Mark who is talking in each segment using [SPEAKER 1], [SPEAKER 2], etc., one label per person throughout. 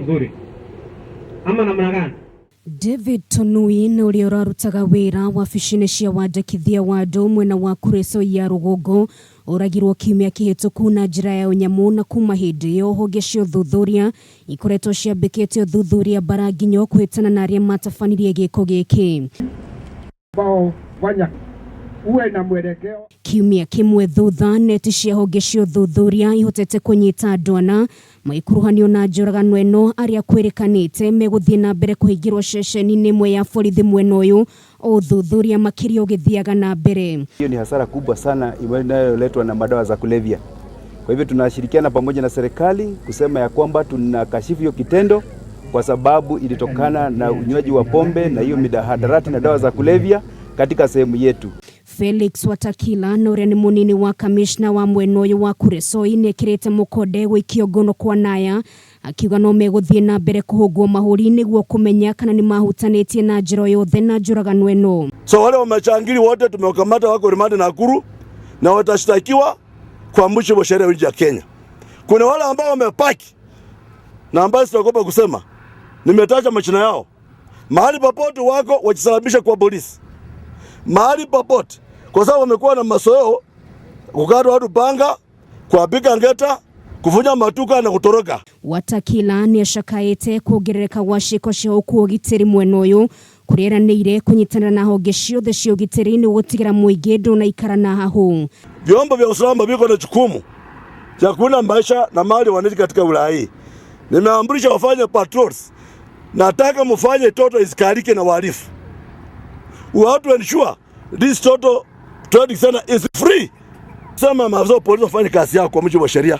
[SPEAKER 1] mzuri. Ama namna gani?
[SPEAKER 2] David Tonui na uria urarutaga wira wabici-ini cia wandĩkithia wa andũ mwena wa Kuresoi ya Rugongo uragirwo kiumia kihituku na njira ya unyamu na kuma hindi iyo honge cia uthuthuria ikoretwo ciambĩkĩte uthuthuria bara nginya kwĩtana na aria matabanirie gĩko gĩkĩ.
[SPEAKER 3] Uwe na mwelekeo.
[SPEAKER 2] Kiumia kimwe thutha neti cia honge cia uthuthuria ihotete kunyita andũ ana magikuruhanio na njũragano ĩno aria kwĩrĩkanĩte meguthii na mbere kuhingirwo ceceni-ini imwe ya borithi mwena ũyũ uthuthuria makĩria ũgĩthiaga na mbere.
[SPEAKER 4] Hiyo ni hasara kubwa sana inayoletwa na madawa za kulevya. Kwa hivyo tunashirikiana pamoja na serikali kusema ya kwamba tunakashifu hiyo kitendo kwa sababu ilitokana na unywaji wa pombe na hiyo mihadarati na dawa za kulevya katika sehemu yetu.
[SPEAKER 2] Felix Watakila na uria ni munini wa kamicina wa mwena ũyũ wa Kuresoi nĩekĩrĩte mukonde guikio ngono kwa naya akiuga no meguthii na mbere kuhũngwo mahũri nĩguo kũmenya kana ni mahutanĩtie na njĩra yothe na njũragano ĩno.
[SPEAKER 5] So wale wamechangili wote tumewakamata wako rimandi Naikuru na watashtakiwa kwa mujibu wa sheria ya Kenya. Kuna wale ambao wamepaki na ambao sitaogopa kusema nimetaja majina yao. Mahali popote wako wajisababisha kwa polisi. Mahali popote kwa sababu wamekuwa na masoeo kukata watu panga, kuapika ngeta, kuvunja matuka na kutoroka.
[SPEAKER 2] Watakila nĩ acakaĩte kuongerereka gwa ciĩko cia ũgitĩri mwena ũyũ kũrĩranĩire kũnyitanĩra na honge ciothe cia ũgitĩri nĩ gũtigĩra mũingĩ ndũnaikara na hahũ.
[SPEAKER 5] Vyombo vya usalama viko na jukumu cha kulinda maisha na mali wananchi katika wilaya hii. Nimeamrisha wafanye patrols. Nataka mfanye toto isikarike na wahalifu. We have to ensure this total trading center is free. Sema maafisa polisi wafanye kazi yao kwa mujibu wa sheria.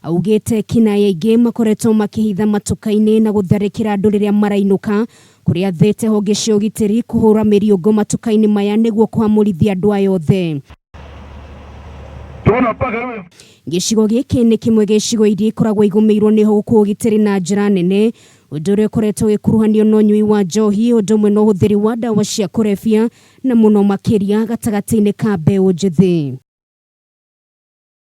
[SPEAKER 2] Augite kinaya ingĩ makoretwo makĩhitha matuka-inĩ na gũtharĩkĩra andũ rĩrĩa marainuka kũrĩa thĩte honge cia ũgitĩri kũhũra mĩriũngũ matuka-inĩ maya nĩguo kwamũrithia andũ aya othe. Gĩcigo gĩkĩ nĩ kĩmwe gĩa icigo iria ikoragwo igũmĩirwo nĩ ũhũku ũgitĩri na njĩra nene, ũndũ ũrĩa ũkoretwo ũgĩkuruhanio na ũnyui wa njohi, ũndũ ũmwe na ũhũthĩri wa ndawa cia kũrebia na mũno makĩria gatagati-ini ka mbeũ njĩthĩ.